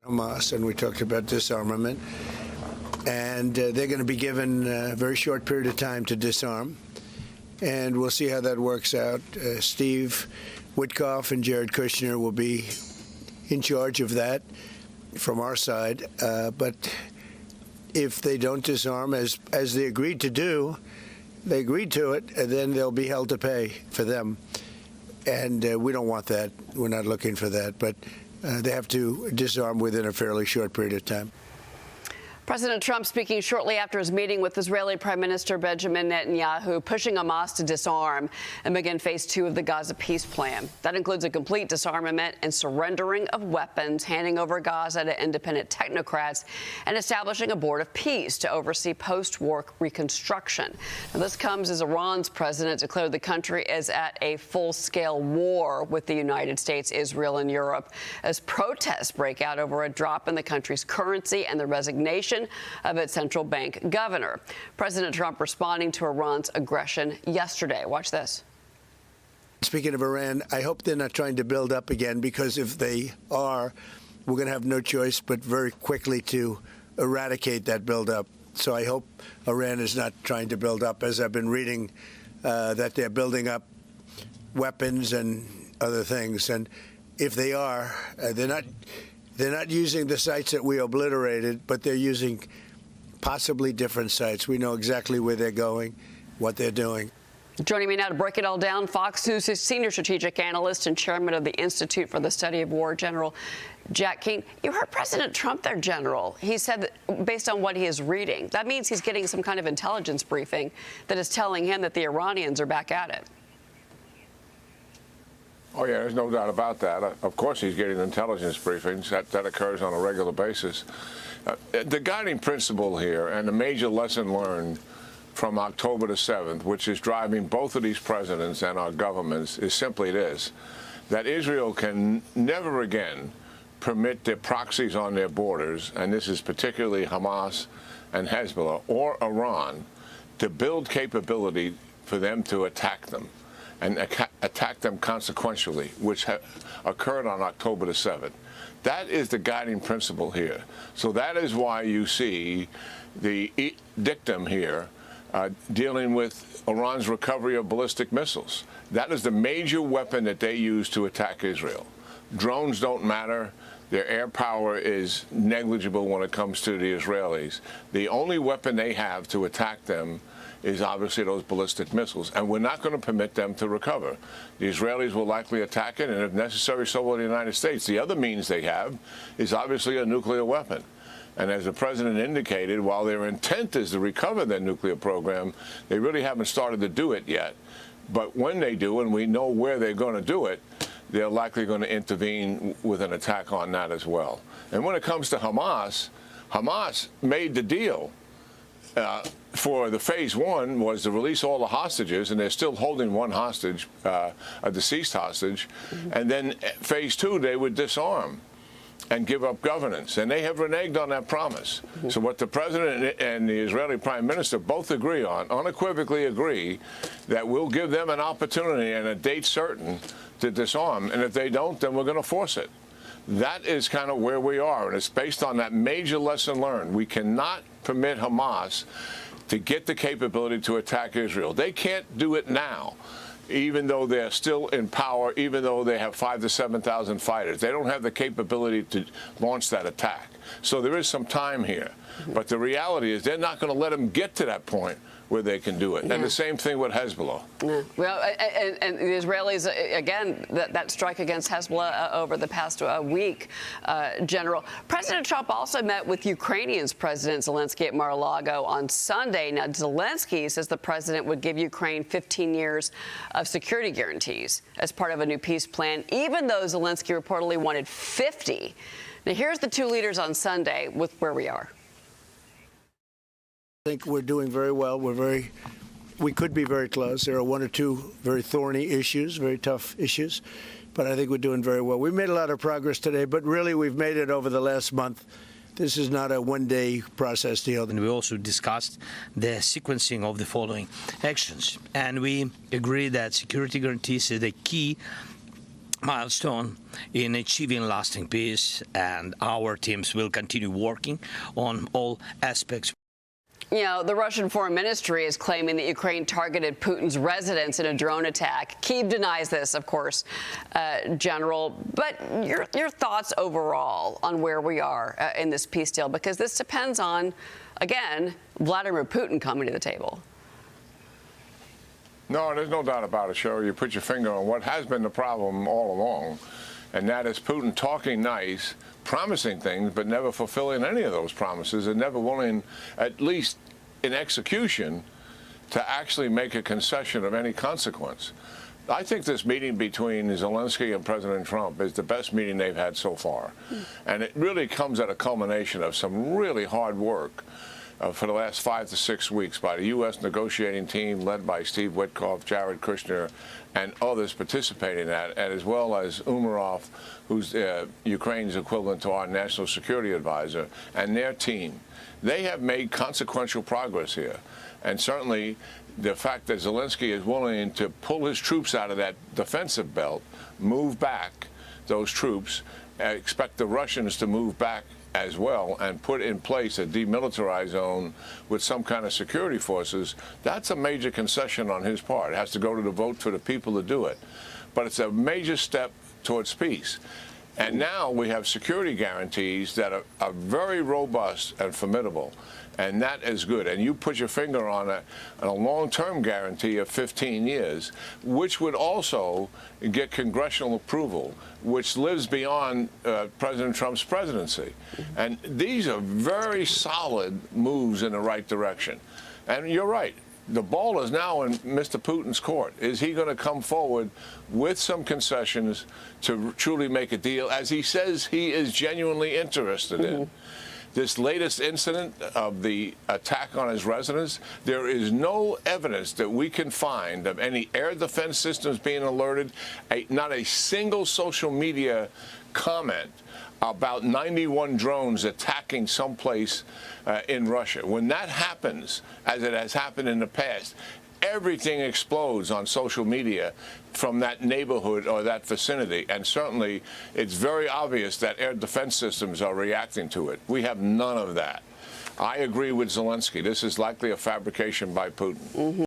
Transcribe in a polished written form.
Hamas, and we talked about disarmament. And they're going to be given a very short period of time to disarm. And we'll see how that works out. Steve Witkoff and Jared Kushner will be in charge of that from our side. But if they don't disarm, as they agreed to do, they agreed to it, and then they'll be held to pay for them. And we don't want that. We're not looking for that. But they have to disarm within a fairly short period of time. President Trump speaking shortly after his meeting with Israeli Prime Minister Benjamin Netanyahu, pushing Hamas to disarm and begin phase 2 of the Gaza peace plan. That includes a complete disarmament and surrendering of weapons, handing over Gaza to independent technocrats, and establishing a board of peace to oversee post-war reconstruction. Now, this comes as Iran's president declared the country is at a full-scale war with the United States, Israel, and Europe as protests break out over a drop in the country's currency and the resignation of its central bank governor. President Trump responding to Iran's aggression yesterday. Watch this. Speaking of Iran, I hope they're not trying to build up again, because if they are, we're going to have no choice but very quickly to eradicate that buildup. So I hope Iran is not trying to build up, as I've been reading that they're building up weapons and other things. And if they are, they're not using the sites that we obliterated, but they're using possibly different sites. We know exactly where they're going, what they're doing. Joining me now to break it all down, Fox News' senior strategic analyst and chairman of the Institute for the Study of War, General Jack Keane. You heard President Trump there, General. He said that based on what he is reading, that means he's getting some kind of intelligence briefing that is telling him that the Iranians are back at it. Oh, yeah, there's no doubt about that. Of course he's getting intelligence briefings. That occurs on a regular basis. The guiding principle here and the major lesson learned from October the 7th, which is driving both of these presidents and our governments, is simply this, that Israel can never again permit their proxies on their borders, and this is particularly Hamas and Hezbollah or Iran, to build capability for them to attack them, and attack them consequentially, which occurred on October the 7th. That is the guiding principle here. So that is why you see the dictum here dealing with Iran's recovery of ballistic missiles. That is the major weapon that they use to attack Israel. Drones don't matter. Their air power is negligible when it comes to the Israelis. The only weapon they have to attack them is obviously those ballistic missiles, and we're not going to permit them to recover. The Israelis will likely attack it, and if necessary, so will the United States. The other means they have is obviously a nuclear weapon. And as the president indicated, while their intent is to recover their nuclear program, they really haven't started to do it yet. But when they do, and we know where they're going to do it, they're likely going to intervene with an attack on that as well. And when it comes to Hamas, Hamas made the deal for the phase 1 was to release all the hostages, and they're still holding one hostage, a deceased hostage. And then phase 2, they would disarm and give up governance. And they have reneged on that promise. So what the president and the Israeli prime minister both agree on, unequivocally agree, that we'll give them an opportunity and a date certain to disarm. And if they don't, then we're going to force it. That is kind of where we are, and it's based on that major lesson learned. We cannot permit Hamas to get the capability to attack Israel. They can't do it now, even though they're still in power, even though they have 5,000 to 7,000 fighters. They don't have the capability to launch that attack. So there is some time here. But the reality is they're not going to let them get to that point where they can do it. Yeah. And the same thing with Hezbollah. Yeah. Well, and the Israelis, again, that strike against Hezbollah over the past week, General. President Trump also met with Ukrainian's President Zelensky at Mar-a-Lago on Sunday. Now, Zelensky says the president would give Ukraine 15 years of security guarantees as part of a new peace plan, even though Zelensky reportedly wanted 50. Now, here's the two leaders on Sunday with where we are. I think we're doing very well. We could be very close. There are one or two very thorny issues, very tough issues, but I think we're doing very well. We made a lot of progress today, but really we've made it over the last month. This is not a one-day process deal. And we also discussed the sequencing of the following actions, and we agree that security guarantees is the key milestone in achieving lasting peace, and our teams will continue working on all aspects. You know, the Russian Foreign Ministry is claiming that Ukraine targeted Putin's residence in a drone attack. Kyiv denies this, of course, General. But your thoughts overall on where we are in this peace deal, because this depends on, again, Vladimir Putin coming to the table. No, there's no doubt about it, Cheryl. You put your finger on what has been the problem all along, and that is Putin talking nice, promising things, but never fulfilling any of those promises, and never willing, at least in execution, to actually make a concession of any consequence. I think this meeting between Zelensky and President Trump is the best meeting they've had so far. And it really comes at a culmination of some really hard work for the last 5 to 6 weeks by the U.S. negotiating team led by Steve Witkoff, Jared Kushner, and others participating in that, and as well as Umarov, who's Ukraine's equivalent to our national security advisor, and their team. They have made consequential progress here. And certainly the fact that Zelensky is willing to pull his troops out of that defensive belt, move back those troops, expect the Russians to move back as well, and put in place a demilitarized zone with some kind of security forces, that's a major concession on his part. It has to go to the vote for the people to do it. But it's a major step towards peace. And now we have security guarantees that are very robust and formidable. And that is good. And you put your finger on a long-term guarantee of 15 years, which would also get congressional approval, which lives beyond President Trump's presidency. And these are very solid moves in the right direction. And you're right. The ball is now in Mr. Putin's court. Is he going to come forward with some concessions to truly make a deal, as he says he is genuinely interested in? This latest incident of the attack on his residence, there is no evidence that we can find of any air defense systems being alerted, not a single social media comment about 91 drones attacking someplace in Russia. When that happens, as it has happened in the past, everything explodes on social media from that neighborhood or that vicinity. And certainly it's very obvious that air defense systems are reacting to it. We have none of that. I agree with Zelensky. This is likely a fabrication by Putin.